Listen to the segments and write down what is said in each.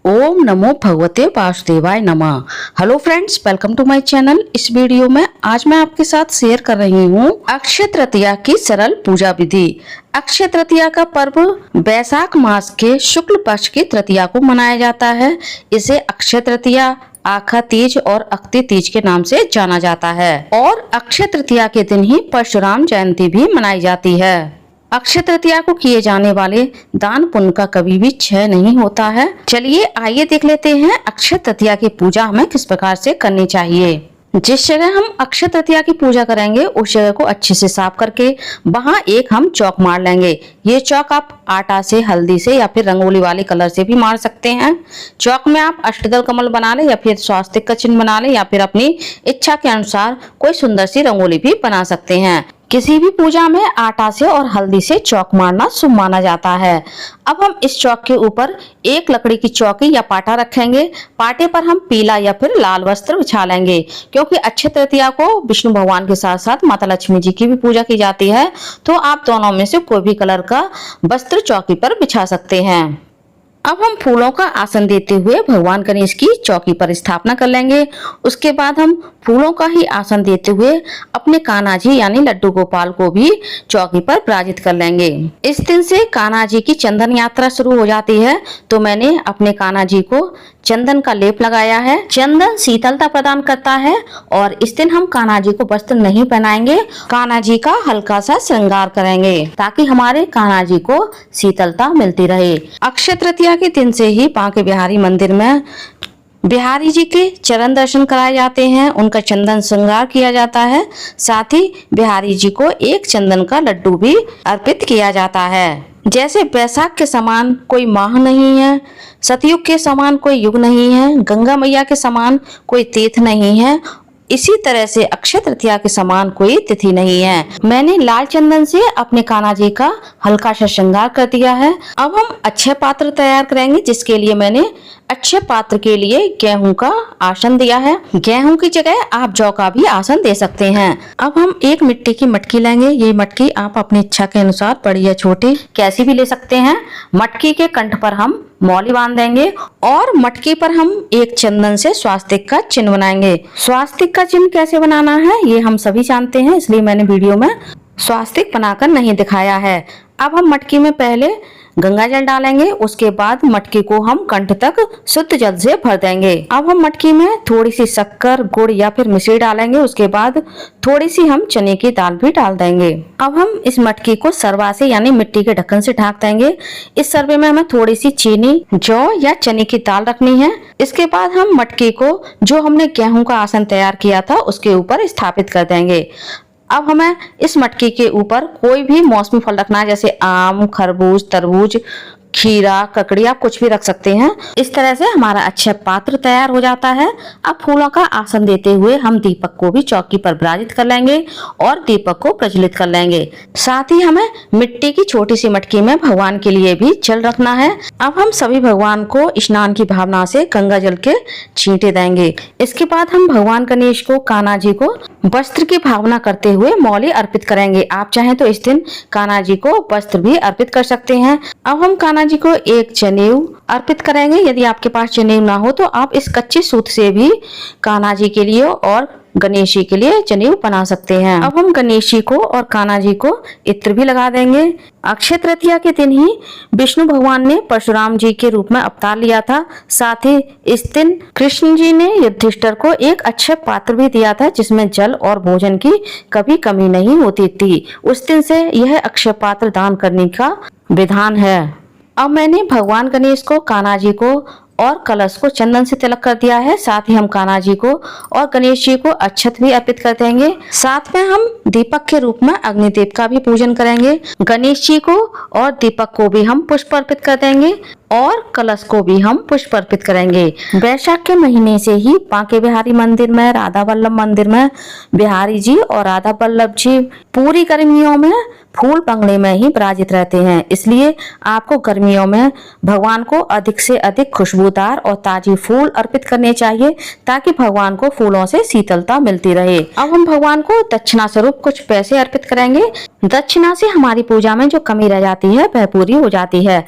ओम नमो भगवते वासुदेवाय नमः। Hello friends, welcome to my channel. इस वीडियो में आज मैं आपके साथ शेयर कर रही हूँ अक्षय तृतीया की सरल पूजा विधि। अक्षय तृतीया का पर्व वैशाख मास के शुक्ल पक्ष की तृतीया को मनाया जाता है। इसे अक्षय तृतीया, आखा तीज और अक्ति तीज के नाम से जाना जाता है और अक्षय तृतीया के दिन ही परशुराम जयंती भी मनाई जाती है। अक्षय तृतीया को किए जाने वाले दान पुण्य का कभी भी क्षय नहीं होता है। चलिए आइए देख लेते हैं अक्षय तृतीया की पूजा हमें किस प्रकार से करनी चाहिए। जिस जगह हम अक्षय तृतीया की पूजा करेंगे उस जगह को अच्छे से साफ करके वहां एक हम चौक मार लेंगे। ये चौक आप आटा से, हल्दी से या फिर रंगोली वाले कलर से भी मार सकते हैं। चौक में आप अष्टदल कमल बना ले या फिर स्वास्तिक का चिन्ह बना ले या फिर अपनी इच्छा के अनुसार कोई सुंदर सी रंगोली भी बना सकते हैं। किसी भी पूजा में आटा से और हल्दी से चौक मारना शुभ माना जाता है। अब हम इस चौक के ऊपर एक लकड़ी की चौकी या पाटा रखेंगे। पाटे पर हम पीला या फिर लाल वस्त्र बिछा लेंगे, क्योंकि अक्षय तृतीया को विष्णु भगवान के साथ साथ माता लक्ष्मी जी की भी पूजा की जाती है। तो आप दोनों में से कोई भी कलर का वस्त्र चौकी पर बिछा सकते हैं। अब हम फूलों का आसन देते हुए भगवान गणेश की चौकी पर स्थापना कर लेंगे। उसके बाद हम फूलों का ही आसन देते हुए अपने कान्हा जी यानी लड्डू गोपाल को भी चौकी पर विराजित कर लेंगे। इस दिन से कान्हा जी की चंदन यात्रा शुरू हो जाती है। तो मैंने अपने कान्हा जी को चंदन का लेप लगाया है। चंदन शीतलता प्रदान करता है और इस दिन हम कान्हा जी को वस्त्र नहीं पहनाएंगे। कान्हा जी का हल्का सा श्रृंगार करेंगे ताकि हमारे कान्हा जी को शीतलता मिलती रहे। अक्षय तृतीया के दिन से ही बांके बिहारी मंदिर में बिहारी जी के चरण दर्शन कराए जाते हैं। उनका चंदन श्रृंगार किया जाता है। साथ ही बिहारी जी को एक चंदन का लड्डू भी अर्पित किया जाता है। जैसे वैशाख के समान कोई माह नहीं है, सतयुग के समान कोई युग नहीं है, गंगा मैया के समान कोई तीर्थ नहीं है, इसी तरह से अक्षय तृतीया के समान कोई तिथि नहीं है। मैंने लाल चंदन से अपने कान्हा जी का हल्का सा श्रृंगार कर दिया है। अब हम अक्षय पात्र तैयार करेंगे, जिसके लिए मैंने अक्षय पात्र के लिए गेहूं का आसन दिया है। गेहूं की जगह आप जौ का भी आसन दे सकते हैं। अब हम एक मिट्टी की मटकी लेंगे। ये मटकी आप अपनी इच्छा के अनुसार बड़ी या छोटी कैसी भी ले सकते हैं। मटकी के कंठ पर हम मौली बांध देंगे और मटकी पर हम एक चंदन से स्वास्तिक का चिन्ह बनाएंगे। स्वास्तिक का चिन्ह कैसे बनाना है ये हम सभी जानते हैं, इसलिए मैंने वीडियो में स्वास्तिक बनाकर नहीं दिखाया है। अब हम मटकी में पहले गंगा जल डालेंगे, उसके बाद मटकी को हम कंठ तक शुद्ध जल से भर देंगे। अब हम मटकी में थोड़ी सी शक्कर, गुड़ या फिर मिश्री डालेंगे। उसके बाद थोड़ी सी हम चने की दाल भी डाल देंगे। अब हम इस मटकी को सरवा से यानी मिट्टी के ढक्कन से ढक देंगे। इस सरवे में हमें थोड़ी सी चीनी, जौ या चने की दाल रखनी है। इसके बाद हम मटकी को जो हमने गेहूं का आसन तैयार किया था उसके ऊपर स्थापित कर देंगे। अब हमें इस मटकी के ऊपर कोई भी मौसमी फल रखना है, जैसे आम, खरबूज, तरबूज, खीरा, ककड़ी, आप कुछ भी रख सकते हैं। इस तरह से हमारा अक्षय पात्र तैयार हो जाता है। अब फूलों का आसन देते हुए हम दीपक को भी चौकी पर विराजित कर लेंगे और दीपक को प्रज्वलित कर लेंगे। साथ ही हमें मिट्टी की छोटी सी मटकी में भगवान के लिए भी जल रखना है। अब हम सभी भगवान को स्नान की भावना से गंगा जल के छींटे देंगे। इसके बाद हम भगवान गणेश को, कान्हा जी को वस्त्र की भावना करते हुए मौली अर्पित करेंगे। आप चाहें तो इस दिन कान्हा जी को वस्त्र भी अर्पित कर सकते हैं। अब हम कान्हा जी को एक जनेऊ अर्पित करेंगे। यदि आपके पास जनेऊ ना हो तो आप इस कच्चे सूत से भी कान्हा जी के लिए और गणेश जी के लिए जनेऊ बना सकते हैं। अब हम गणेश जी को और कान्हा जी को इत्र भी लगा देंगे। अक्षय तृतीया के दिन ही विष्णु भगवान ने परशुराम जी के रूप में अवतार लिया था। साथ ही इस दिन कृष्ण जी ने युधिष्ठिर को एक अक्षय पात्र भी दिया था, जिसमें जल और भोजन की कभी कमी नहीं होती थी। उस दिन से यह अक्षय पात्र दान करने का विधान है। अब मैंने भगवान गणेश को, कान्हा जी को और कलश को चंदन से तिलक कर दिया है। साथ ही हम कान्हा जी को और गणेश जी को अक्षत भी अर्पित कर देंगे। साथ में हम दीपक के रूप में अग्निदेव का भी पूजन करेंगे। गणेश जी को और दीपक को भी हम पुष्प अर्पित कर देंगे और कलश को भी हम पुष्प अर्पित करेंगे। वैशाख के महीने से ही बांके बिहारी मंदिर में, राधा वल्लभ मंदिर में बिहारी जी और राधा वल्लभ जी पूरी गर्मियों में फूल बंगले में ही विराजित रहते हैं। इसलिए आपको गर्मियों में भगवान को अधिक से अधिक खुशबूदार और ताजी फूल अर्पित करने चाहिए, ताकि भगवान को फूलों से शीतलता मिलती रहे। अब हम भगवान को दक्षिणा स्वरूप कुछ पैसे अर्पित करेंगे। दक्षिणा से हमारी पूजा में जो कमी रह जाती है वह पूरी हो जाती है।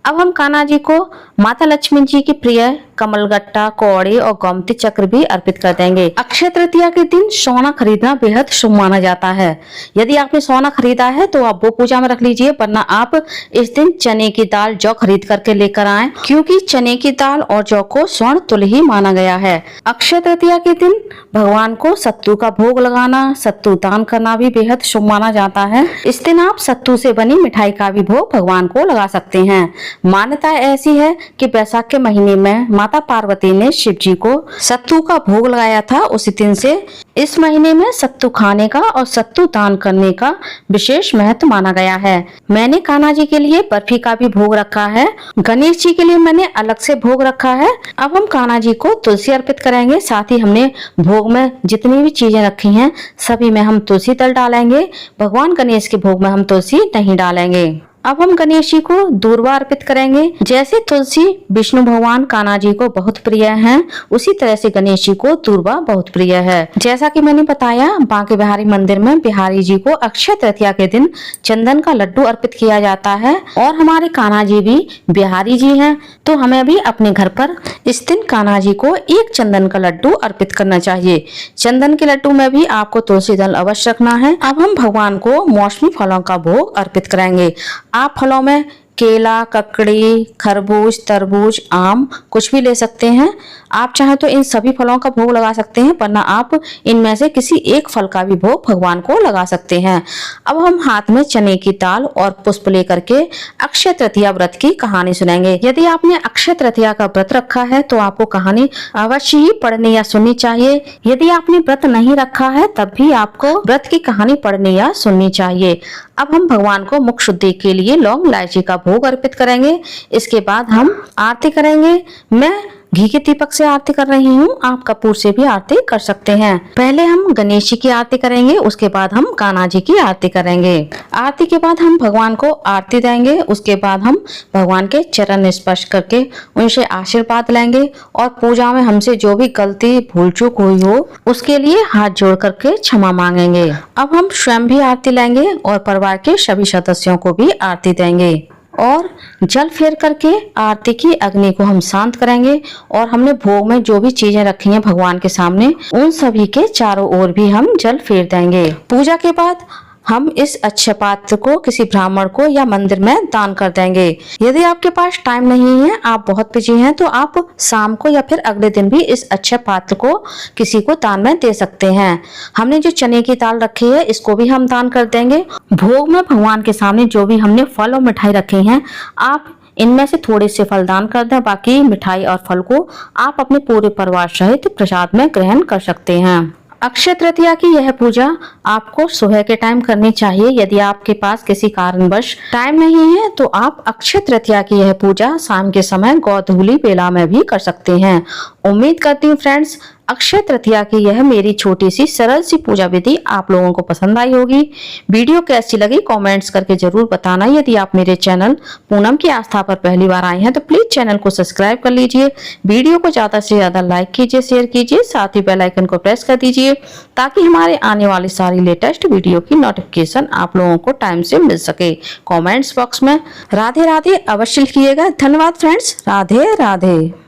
अब हम कान्हा जी को माता लक्ष्मी जी की प्रिय कमलगट्टा, कौड़े और गोमती चक्र भी अर्पित कर देंगे। अक्षय तृतीया के दिन सोना खरीदना बेहद शुभ माना जाता है। यदि आपने सोना खरीदा है तो आप वो पूजा में रख लीजिए, वरना आप इस दिन चने की दाल, जौ खरीद करके लेकर आएं, क्योंकि चने की दाल और जौ को स्वर्ण तुल्य ही माना गया है। अक्षय तृतीया के दिन भगवान को सत्तू का भोग लगाना, सत्तू दान करना भी बेहद शुभ माना जाता है। इस दिन आप सत्तू से बनी मिठाई का भी भोग भगवान को लगा सकते हैं। मान्यता ऐसी है कि बैसाख के महीने में माता पार्वती ने शिव जी को सत्तू का भोग लगाया था। उसी दिन से इस महीने में सत्तू खाने का और सत्तू दान करने का विशेष महत्व माना गया है। मैंने कान्हा जी के लिए बर्फी का भी भोग रखा है। गणेश जी के लिए मैंने अलग से भोग रखा है। अब हम कान्हा जी को तुलसी अर्पित करेंगे। साथ ही हमने भोग में जितनी भी चीजें रखी हैं सभी में हम तुलसी दल डालेंगे। भगवान गणेश के भोग में हम तुलसी नहीं डालेंगे। अब हम गणेश जी को दूर्वा अर्पित करेंगे। जैसे तुलसी विष्णु भगवान कान्हा जी को बहुत प्रिय हैं, उसी तरह से गणेश जी को दूर्वा बहुत प्रिय है। जैसा कि मैंने बताया, बांके बिहारी मंदिर में बिहारी जी को अक्षय तृतीया के दिन चंदन का लड्डू अर्पित किया जाता है। और हमारे कान्हा जी भी बिहारी जी हैं, तो हमें भी अपने घर पर इस दिन कान्हा जी को एक चंदन का लड्डू अर्पित करना चाहिए। चंदन के लड्डू में भी आपको तुलसी दल अवश्य रखना है। अब हम भगवान को मौसमी फलों का भोग अर्पित करेंगे। आप फलों में केला, ककड़ी, खरबूज, तरबूज, आम कुछ भी ले सकते हैं। आप चाहे तो इन सभी फलों का भोग लगा सकते हैं, वरना आप इनमें से किसी एक फल का भी भोग भगवान को लगा सकते हैं। अब हम हाथ में चने की दाल और पुष्प लेकर के अक्षय तृतीया व्रत की कहानी सुनेंगे। यदि आपने अक्षय तृतीया का व्रत रखा है तो आपको कहानी अवश्य ही पढ़नी या सुननी चाहिए। यदि आपने व्रत नहीं रखा है तब भी आपको व्रत की कहानी पढ़नी या सुननी चाहिए। अब हम भगवान को मुख शुद्धि के लिए लौंग इलायची का भोग अर्पित करेंगे। इसके बाद हम आरती करेंगे। मैं घी के दीपक से आरती कर रही हूँ, आप कपूर से भी आरती कर सकते हैं। पहले हम गणेश जी की आरती करेंगे, उसके बाद हम कान्हा जी की आरती करेंगे। आरती के बाद हम भगवान को आरती देंगे। उसके बाद हम भगवान के चरण स्पर्श करके उनसे आशीर्वाद लेंगे और पूजा में हमसे जो भी गलती भूल चूक हुई हो उसके लिए हाथ जोड़ करके क्षमा मांगेंगे। अब हम स्वयं भी आरती लेंगे और परिवार के सभी सदस्यों को भी आरती देंगे और जल फेर करके आरती की अग्नि को हम शांत करेंगे। और हमने भोग में जो भी चीजें रखी हैं भगवान के सामने, उन सभी के चारों ओर भी हम जल फेर देंगे। पूजा के बाद हम इस अक्षय पात्र को किसी ब्राह्मण को या मंदिर में दान कर देंगे। यदि आपके पास टाइम नहीं है, आप बहुत बिजी हैं, तो आप शाम को या फिर अगले दिन भी इस अक्षय पात्र को किसी को दान में दे सकते हैं। हमने जो चने की दाल रखी है इसको भी हम दान कर देंगे। भोग में भगवान के सामने जो भी हमने फल और मिठाई रखी हैं, आप इनमें से थोड़े से फल दान कर दें। बाकी मिठाई और फल को आप अपने पूरे परिवार सहित प्रसाद में ग्रहण कर सकते हैं। अक्षय तृतीया की यह पूजा आपको सुबह के टाइम करनी चाहिए। यदि आपके पास किसी कारणवश टाइम नहीं है तो आप अक्षय तृतीया की यह पूजा शाम के समय गोधूली बेला में भी कर सकते हैं। उम्मीद करती हूँ फ्रेंड्स, अक्षय तृतीया की यह मेरी छोटी सी सरल सी पूजा विधि आप लोगों को पसंद आई होगी। वीडियो कैसी लगी कमेंट्स करके जरूर बताना। यदि आप मेरे चैनल पूनम की आस्था पर पहली बार आए हैं तो प्लीज चैनल को सब्सक्राइब कर लीजिए। वीडियो को ज्यादा से ज्यादा लाइक कीजिए, शेयर कीजिए, साथ ही बेल आइकन को प्रेस कर दीजिए ताकि हमारे आने वाली सारी लेटेस्ट वीडियो की नोटिफिकेशन आप लोगों को टाइम से मिल सके। कॉमेंट्स बॉक्स में राधे राधे अवश्य लिखिएगा। धन्यवाद फ्रेंड्स, राधे राधे।